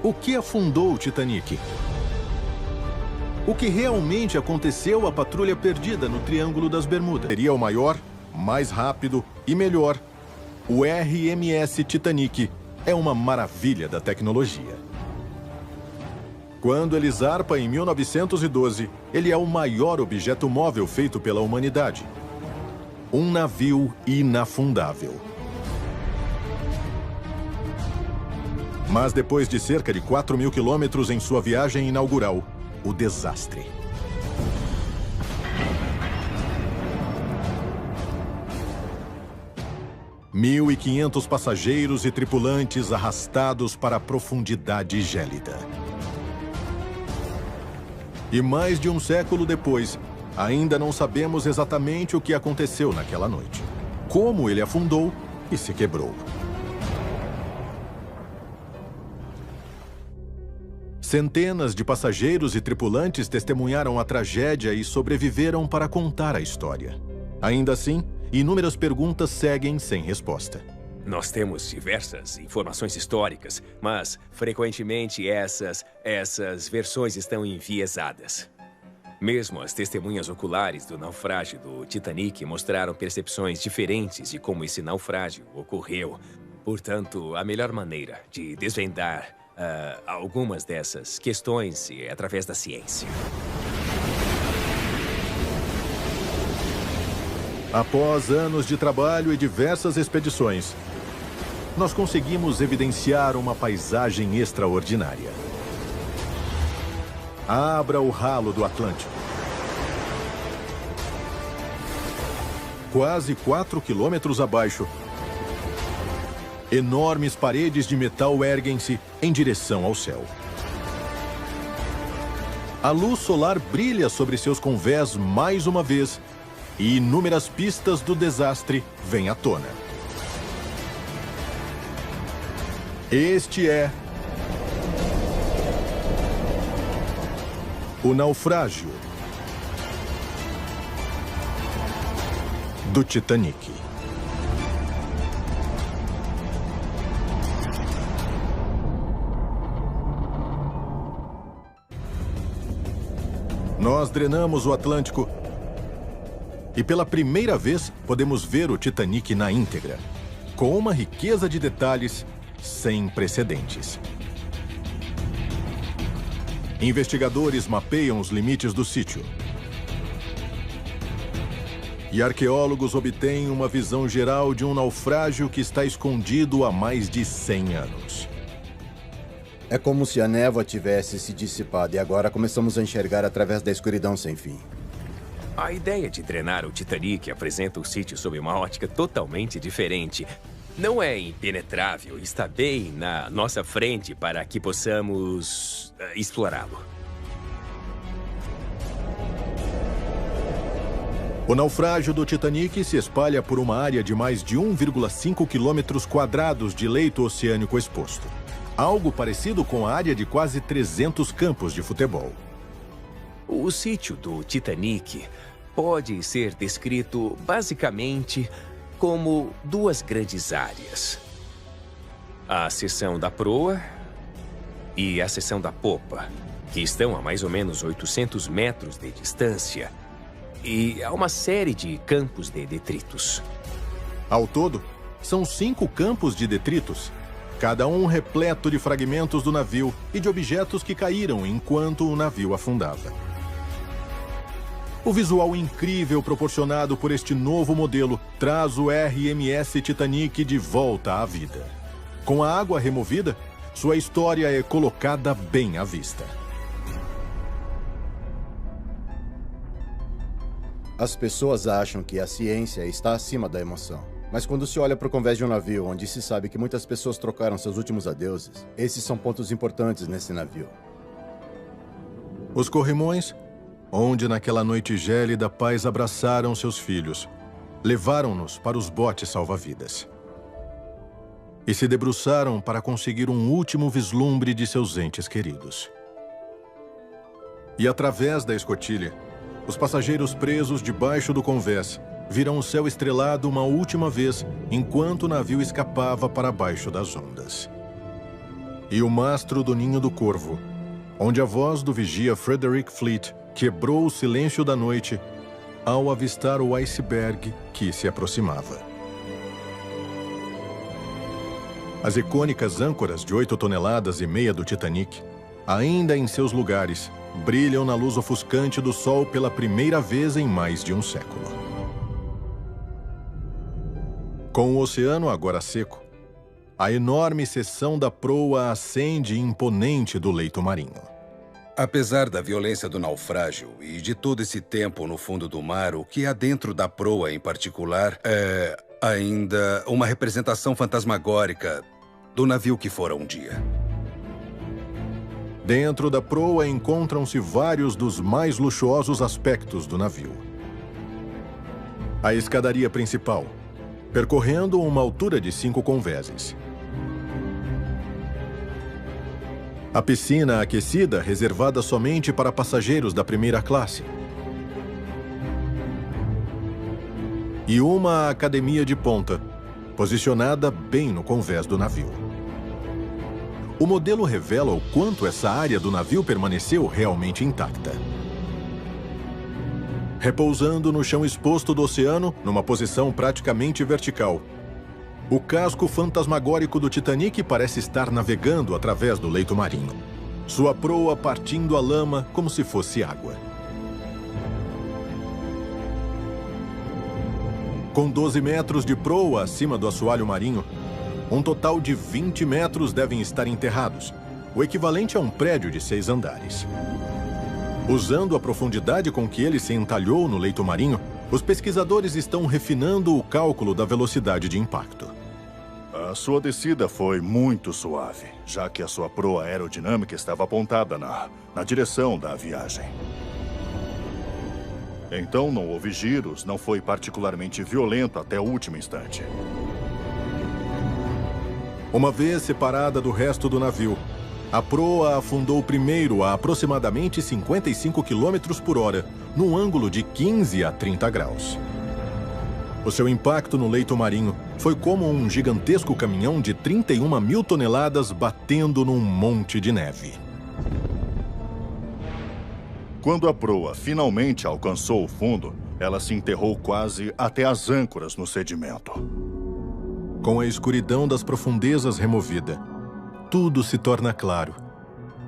O que afundou o Titanic? O que realmente aconteceu à patrulha perdida no Triângulo das Bermudas? Seria o maior, mais rápido e melhor. O RMS Titanic é uma maravilha da tecnologia. Quando ele zarpa em 1912, ele é o maior objeto móvel feito pela humanidade. Um navio inafundável. Mas depois de cerca de 4.000 quilômetros em sua viagem inaugural, o desastre. Mil e 500 passageiros e tripulantes arrastados para a profundidade gélida. E mais de um século depois, ainda não sabemos exatamente o que aconteceu naquela noite. Como ele afundou e se quebrou. Centenas de passageiros e tripulantes testemunharam a tragédia e sobreviveram para contar a história. Ainda assim, inúmeras perguntas seguem sem resposta. Nós temos diversas informações históricas, mas frequentemente essas versões estão enviesadas. Mesmo as testemunhas oculares do naufrágio do Titanic mostraram percepções diferentes de como esse naufrágio ocorreu. Portanto, a melhor maneira de desvendar algumas dessas questões é através da ciência. Após anos de trabalho e diversas expedições, nós conseguimos evidenciar uma paisagem extraordinária. Abra o ralo do Atlântico. Quase 4 quilômetros abaixo, enormes paredes de metal erguem-se em direção ao céu. A luz solar brilha sobre seus convés mais uma vez e inúmeras pistas do desastre vêm à tona. Este é o naufrágio do Titanic. Nós drenamos o Atlântico e pela primeira vez podemos ver o Titanic na íntegra, com uma riqueza de detalhes sem precedentes. Investigadores mapeiam os limites do sítio. E arqueólogos obtêm uma visão geral de um naufrágio que está escondido há mais de 100 anos. É como se a névoa tivesse se dissipado e agora começamos a enxergar através da escuridão sem fim. A ideia de drenar o Titanic apresenta o sítio sob uma ótica totalmente diferente. Não é impenetrável e está bem na nossa frente para que possamos explorá-lo. O naufrágio do Titanic se espalha por uma área de mais de 1,5 quilômetros quadrados de leito oceânico exposto. Algo parecido com a área de quase 300 campos de futebol. O sítio do Titanic pode ser descrito basicamente como duas grandes áreas. A seção da proa e a seção da popa, que estão a mais ou menos 800 metros de distância. E há uma série de campos de detritos. Ao todo, são 5 campos de detritos, cada um repleto de fragmentos do navio e de objetos que caíram enquanto o navio afundava. O visual incrível proporcionado por este novo modelo traz o RMS Titanic de volta à vida. Com a água removida, sua história é colocada bem à vista. As pessoas acham que a ciência está acima da emoção. Mas quando se olha para o convés de um navio onde se sabe que muitas pessoas trocaram seus últimos adeuses, esses são pontos importantes nesse navio. Os corrimões, onde naquela noite gélida pais abraçaram seus filhos, levaram-nos para os botes salva-vidas. E se debruçaram para conseguir um último vislumbre de seus entes queridos. E através da escotilha, os passageiros presos debaixo do convés viram o céu estrelado uma última vez enquanto o navio escapava para baixo das ondas. e o mastro do Ninho do Corvo, onde a voz do vigia Frederick Fleet quebrou o silêncio da noite ao avistar o iceberg que se aproximava. As icônicas âncoras de 8,5 toneladas do Titanic, ainda em seus lugares, brilham na luz ofuscante do sol pela primeira vez em mais de um século. Com o oceano agora seco, a enorme seção da proa ascende imponente do leito marinho. Apesar da violência do naufrágio e de todo esse tempo no fundo do mar, o que há dentro da proa em particular é ainda uma representação fantasmagórica do navio que fora um dia. Dentro da proa encontram-se vários dos mais luxuosos aspectos do navio. A escadaria principal, percorrendo uma altura de 5 convéses. A piscina aquecida reservada somente para passageiros da primeira classe. E uma academia de ponta, posicionada bem no convés do navio. O modelo revela o quanto essa área do navio permaneceu realmente intacta. Repousando no chão exposto do oceano, numa posição praticamente vertical, o casco fantasmagórico do Titanic parece estar navegando através do leito marinho, sua proa partindo a lama como se fosse água. Com 12 metros de proa acima do assoalho marinho, um total de 20 metros devem estar enterrados, o equivalente a um prédio de 6 andares. Usando a profundidade com que ele se entalhou no leito marinho, os pesquisadores estão refinando o cálculo da velocidade de impacto. A sua descida foi muito suave, já que a sua proa aerodinâmica estava apontada na direção da viagem. Então não houve giros, não foi particularmente violento até o último instante. Uma vez separada do resto do navio, a proa afundou primeiro a aproximadamente 55 km por hora, num ângulo de 15 a 30 graus. O seu impacto no leito marinho foi como um gigantesco caminhão de 31.000 toneladas batendo num monte de neve. Quando a proa finalmente alcançou o fundo, ela se enterrou quase até as âncoras no sedimento. Com a escuridão das profundezas removida, tudo se torna claro.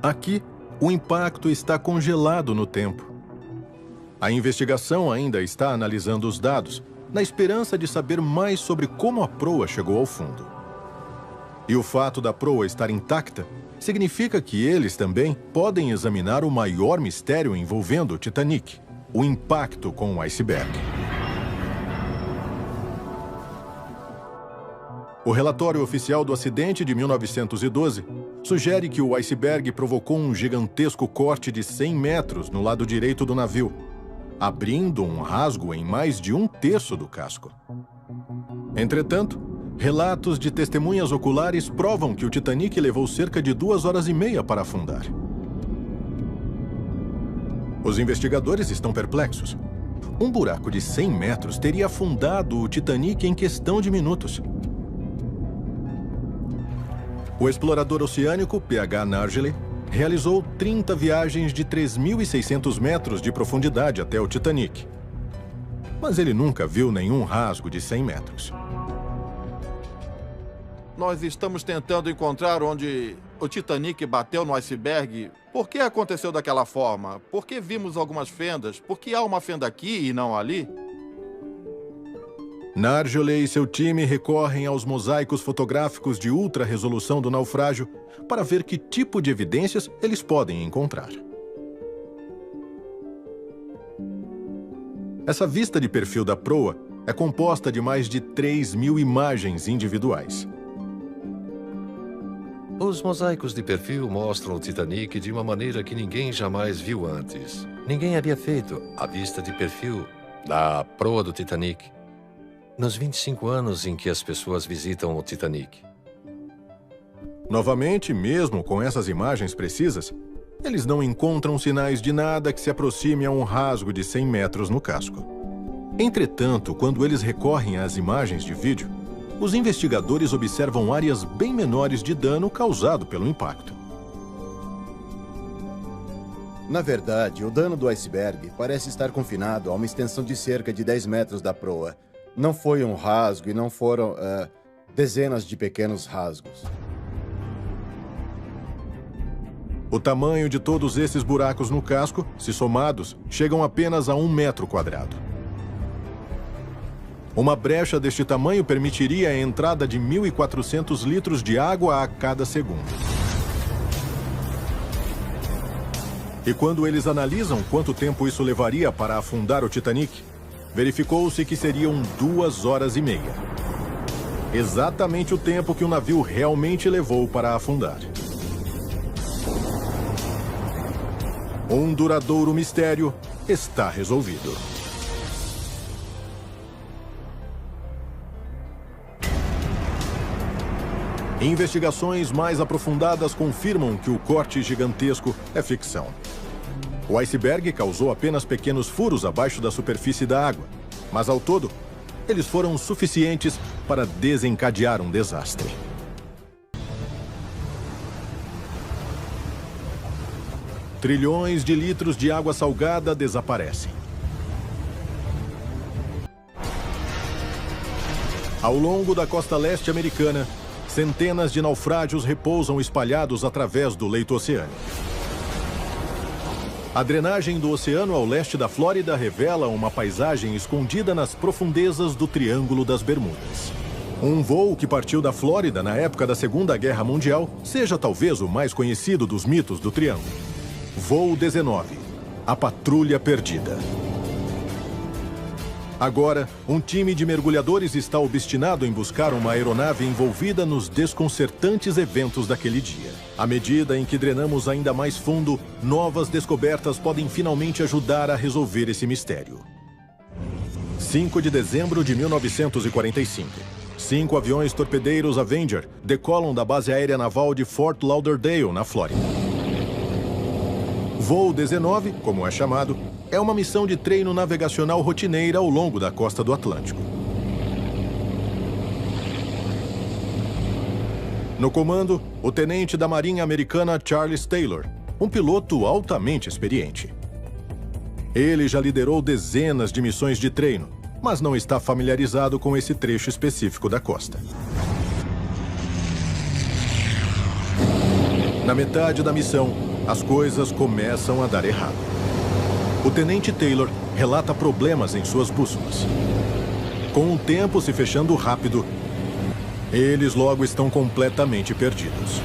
Aqui, o impacto está congelado no tempo. A investigação ainda está analisando os dados, na esperança de saber mais sobre como a proa chegou ao fundo. E o fato da proa estar intacta significa que eles também podem examinar o maior mistério envolvendo o Titanic, o impacto com o iceberg. O relatório oficial do acidente de 1912 sugere que o iceberg provocou um gigantesco corte de 100 metros no lado direito do navio, abrindo um rasgo em mais de 1/3 do casco. Entretanto, relatos de testemunhas oculares provam que o Titanic levou cerca de 2 horas e meia para afundar. Os investigadores estão perplexos. Um buraco de 100 metros teria afundado o Titanic em questão de minutos. O explorador oceânico P.H. Nargiley realizou 30 viagens de 3.600 metros de profundidade até o Titanic. Mas ele nunca viu nenhum rasgo de 100 metros. Nós estamos tentando encontrar onde o Titanic bateu no iceberg. Por que aconteceu daquela forma? Por que vimos algumas fendas? Por que há uma fenda aqui e não ali? Nargiley e seu time recorrem aos mosaicos fotográficos de ultra resolução do naufrágio para ver que tipo de evidências eles podem encontrar. Essa vista de perfil da proa é composta de mais de 3.000 imagens individuais. Os mosaicos de perfil mostram o Titanic de uma maneira que ninguém jamais viu antes. Ninguém havia feito a vista de perfil da proa do Titanic nos 25 anos em que as pessoas visitam o Titanic. Novamente, mesmo com essas imagens precisas, eles não encontram sinais de nada que se aproxime a um rasgo de 100 metros no casco. Entretanto, quando eles recorrem às imagens de vídeo, os investigadores observam áreas bem menores de dano causado pelo impacto. Na verdade, o dano do iceberg parece estar confinado a uma extensão de cerca de 10 metros da proa. Não foi um rasgo e não foram dezenas de pequenos rasgos. O tamanho de todos esses buracos no casco, se somados, chegam apenas a 1 metro quadrado. Uma brecha deste tamanho permitiria a entrada de 1.400 litros de água a cada segundo. E quando eles analisam quanto tempo isso levaria para afundar o Titanic, verificou-se que seriam 2 horas e meia. Exatamente o tempo que o navio realmente levou para afundar. Um duradouro mistério está resolvido. Investigações mais aprofundadas confirmam que o corte gigantesco é ficção. O iceberg causou apenas pequenos furos abaixo da superfície da água, mas ao todo, eles foram suficientes para desencadear um desastre. Trilhões de litros de água salgada desaparecem. Ao longo da costa leste americana, centenas de naufrágios repousam espalhados através do leito oceânico. A drenagem do oceano ao leste da Flórida revela uma paisagem escondida nas profundezas do Triângulo das Bermudas. Um voo que partiu da Flórida na época da Segunda Guerra Mundial seja talvez o mais conhecido dos mitos do Triângulo. Voo 19, a Patrulha Perdida. Agora, um time de mergulhadores está obstinado em buscar uma aeronave envolvida nos desconcertantes eventos daquele dia. À medida em que drenamos ainda mais fundo, novas descobertas podem finalmente ajudar a resolver esse mistério. 5 de dezembro de 1945. 5 aviões torpedeiros Avenger decolam da base aérea naval de Fort Lauderdale, na Flórida. Voo 19, como é chamado, é uma missão de treino navegacional rotineira ao longo da costa do Atlântico. No comando, o tenente da Marinha Americana Charles Taylor, um piloto altamente experiente. Ele já liderou dezenas de missões de treino, mas não está familiarizado com esse trecho específico da costa. Na metade da missão, as coisas começam a dar errado. O tenente Taylor relata problemas em suas bússolas. Com o tempo se fechando rápido, eles logo estão completamente perdidos.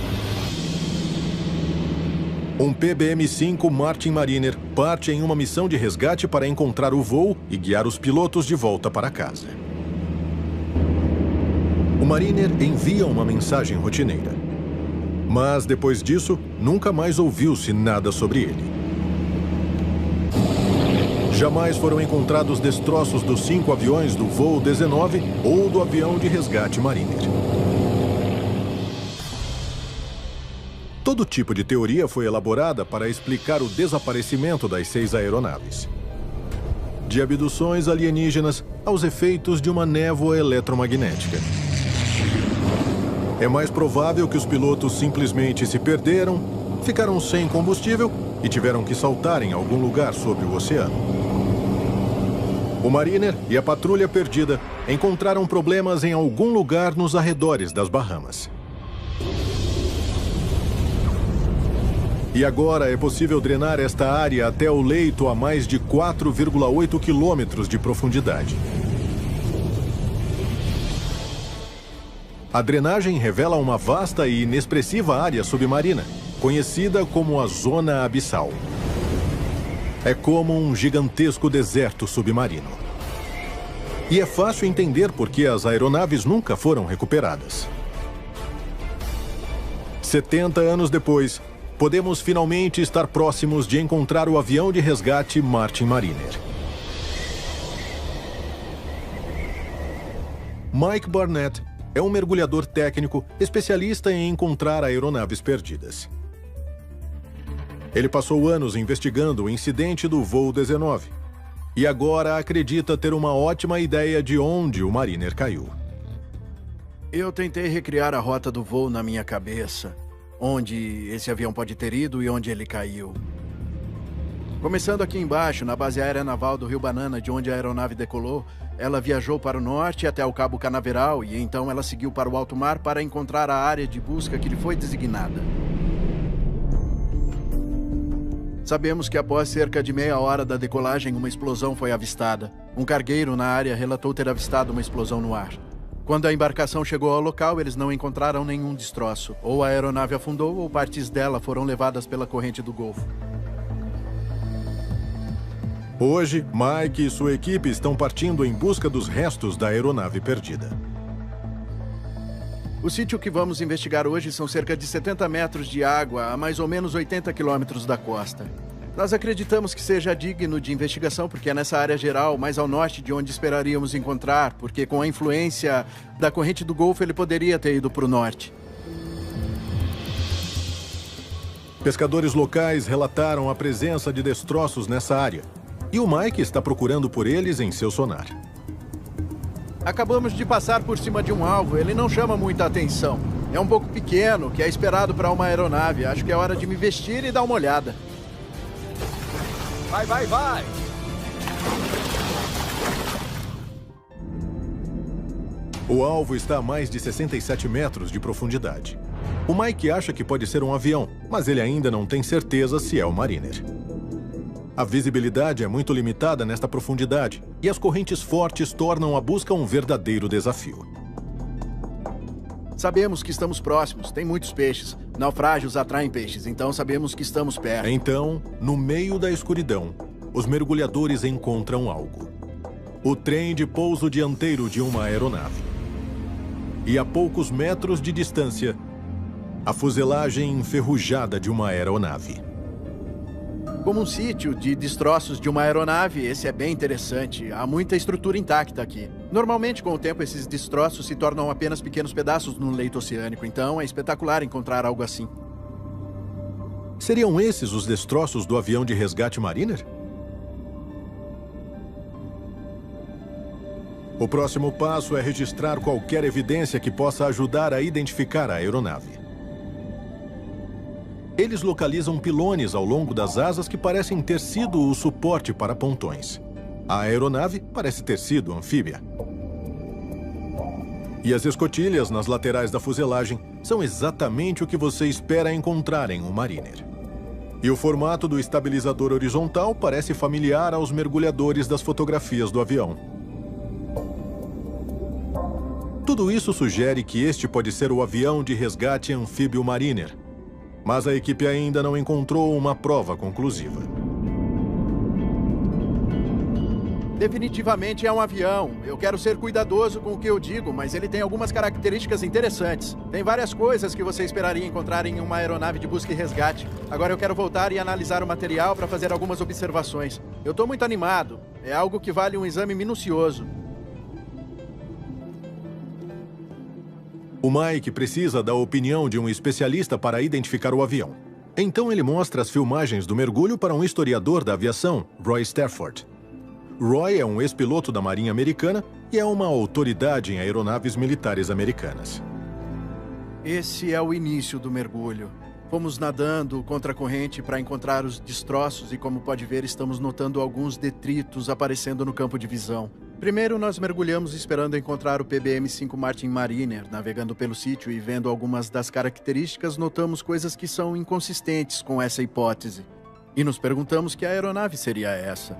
Um PBM-5 Martin Mariner parte em uma missão de resgate para encontrar o voo e guiar os pilotos de volta para casa. O Mariner envia uma mensagem rotineira. Mas, depois disso, nunca mais ouviu-se nada sobre ele. Jamais foram encontrados destroços dos 5 aviões do voo 19 ou do avião de resgate Mariner. Todo tipo de teoria foi elaborada para explicar o desaparecimento das 6 aeronaves. De abduções alienígenas aos efeitos de uma névoa eletromagnética. É mais provável que os pilotos simplesmente se perderam, ficaram sem combustível e tiveram que saltar em algum lugar sobre o oceano. O Mariner e a Patrulha Perdida encontraram problemas em algum lugar nos arredores das Bahamas. E agora é possível drenar esta área até o leito a mais de 4,8 quilômetros de profundidade. A drenagem revela uma vasta e inexpressiva área submarina, conhecida como a Zona Abissal. É como um gigantesco deserto submarino. E é fácil entender por que as aeronaves nunca foram recuperadas. 70 anos depois, podemos finalmente estar próximos de encontrar o avião de resgate Martin Mariner. Mike Barnett é um mergulhador técnico especialista em encontrar aeronaves perdidas. Ele passou anos investigando o incidente do voo 19 e agora acredita ter uma ótima ideia de onde o Mariner caiu. Eu tentei recriar a rota do voo na minha cabeça, onde esse avião pode ter ido e onde ele caiu. Começando aqui embaixo, na base aérea naval do Rio Banana, de onde a aeronave decolou, ela viajou para o norte até o Cabo Canaveral e então ela seguiu para o alto mar para encontrar a área de busca que lhe foi designada. Sabemos que após cerca de meia hora da decolagem, uma explosão foi avistada. Um cargueiro na área relatou ter avistado uma explosão no ar. Quando a embarcação chegou ao local, eles não encontraram nenhum destroço. Ou a aeronave afundou ou partes dela foram levadas pela corrente do Golfo. Hoje, Mike e sua equipe estão partindo em busca dos restos da aeronave perdida. O sítio que vamos investigar hoje são cerca de 70 metros de água a mais ou menos 80 quilômetros da costa. Nós acreditamos que seja digno de investigação porque é nessa área geral, mais ao norte de onde esperaríamos encontrar, porque com a influência da corrente do Golfo ele poderia ter ido para o norte. Pescadores locais relataram a presença de destroços nessa área. E o Mike está procurando por eles em seu sonar. Acabamos de passar por cima de um alvo, ele não chama muita atenção. É um pouco pequeno, que é esperado para uma aeronave. Acho que é hora de me vestir e dar uma olhada. Vai, vai, vai! O alvo está a mais de 67 metros de profundidade. O Mike acha que pode ser um avião, mas ele ainda não tem certeza se é o Mariner. A visibilidade é muito limitada nesta profundidade e as correntes fortes tornam a busca um verdadeiro desafio. Sabemos que estamos próximos, tem muitos peixes. Naufrágios atraem peixes, então sabemos que estamos perto. Então, no meio da escuridão, os mergulhadores encontram algo. O trem de pouso dianteiro de uma aeronave. E a poucos metros de distância, a fuselagem enferrujada de uma aeronave. Como um sítio de destroços de uma aeronave, esse é bem interessante. Há muita estrutura intacta aqui. Normalmente, com o tempo, esses destroços se tornam apenas pequenos pedaços no leito oceânico, então é espetacular encontrar algo assim. Seriam esses os destroços do avião de resgate Mariner? O próximo passo é registrar qualquer evidência que possa ajudar a identificar a aeronave. Eles localizam pilones ao longo das asas que parecem ter sido o suporte para pontões. A aeronave parece ter sido anfíbia. E as escotilhas nas laterais da fuselagem são exatamente o que você espera encontrar em um Mariner. E o formato do estabilizador horizontal parece familiar aos mergulhadores das fotografias do avião. Tudo isso sugere que este pode ser o avião de resgate anfíbio Mariner. Mas a equipe ainda não encontrou uma prova conclusiva. Definitivamente é um avião. Eu quero ser cuidadoso com o que eu digo, mas ele tem algumas características interessantes. Tem várias coisas que você esperaria encontrar em uma aeronave de busca e resgate. Agora eu quero voltar e analisar o material para fazer algumas observações. Eu estou muito animado. É algo que vale um exame minucioso. O Mike precisa da opinião de um especialista para identificar o avião. Então ele mostra as filmagens do mergulho para um historiador da aviação, Roy Stafford. Roy é um ex-piloto da Marinha Americana e é uma autoridade em aeronaves militares americanas. Esse é o início do mergulho. Fomos nadando contra a corrente para encontrar os destroços e, como pode ver, estamos notando alguns detritos aparecendo no campo de visão. Primeiro, nós mergulhamos esperando encontrar o PBM-5 Martin Mariner. Navegando pelo sítio e vendo algumas das características, notamos coisas que são inconsistentes com essa hipótese. E nos perguntamos que aeronave seria essa.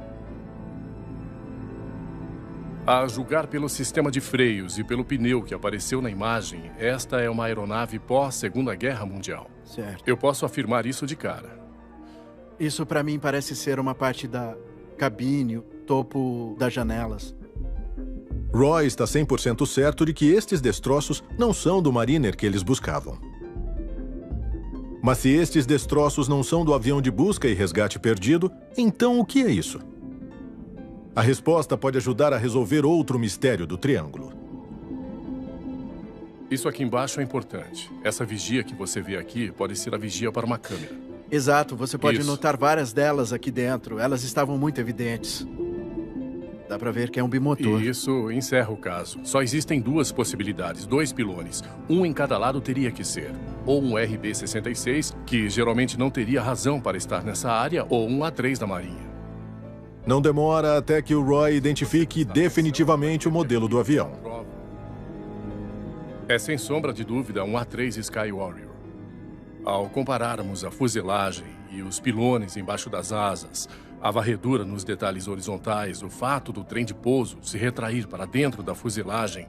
A julgar pelo sistema de freios e pelo pneu que apareceu na imagem, esta é uma aeronave pós-Segunda Guerra Mundial. Certo. Eu posso afirmar isso de cara. Isso para mim parece ser uma parte da cabine, o topo das janelas. Roy está 100% certo de que estes destroços não são do Mariner que eles buscavam. Mas se estes destroços não são do avião de busca e resgate perdido, então o que é isso? A resposta pode ajudar a resolver outro mistério do triângulo. Isso aqui embaixo é importante. Essa vigia que você vê aqui pode ser a vigia para uma câmera. Exato, você pode Isso. notar várias delas aqui dentro. Elas estavam muito evidentes. Dá pra ver que é um bimotor. E isso encerra o caso. Só existem duas possibilidades, 2 pilones. Um em cada lado teria que ser. Ou um RB-66, que geralmente não teria razão para estar nessa área, ou um A3 da Marinha. Não demora até que o Roy identifique definitivamente o modelo do avião. É sem sombra de dúvida um A3 Sky Warrior. Ao compararmos a fuselagem e os pilones embaixo das asas, a varredura nos detalhes horizontais, o fato do trem de pouso se retrair para dentro da fuselagem,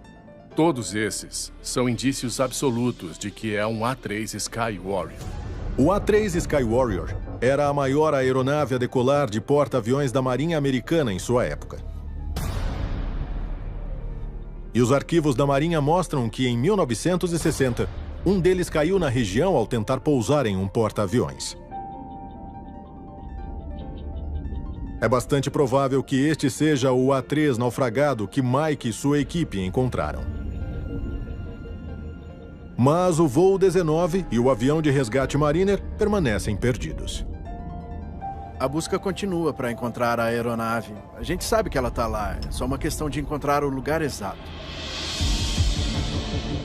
todos esses são indícios absolutos de que é um A3 Sky Warrior. O A3 Sky Warrior era a maior aeronave a decolar de porta-aviões da Marinha Americana em sua época. E os arquivos da Marinha mostram que, em 1960, um deles caiu na região ao tentar pousar em um porta-aviões. É bastante provável que este seja o A3 naufragado que Mike e sua equipe encontraram. Mas o voo 19 e o avião de resgate Mariner permanecem perdidos. A busca continua para encontrar a aeronave. A gente sabe que ela está lá, é só uma questão de encontrar o lugar exato.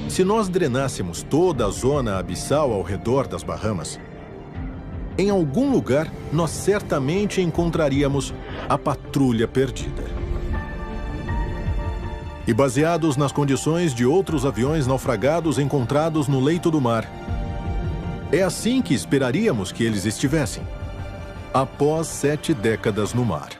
Se nós drenássemos toda a zona abissal ao redor das Bahamas, em algum lugar nós certamente encontraríamos a patrulha perdida. E baseados nas condições de outros aviões naufragados encontrados no leito do mar, é assim que esperaríamos que eles estivessem, após 7 décadas no mar.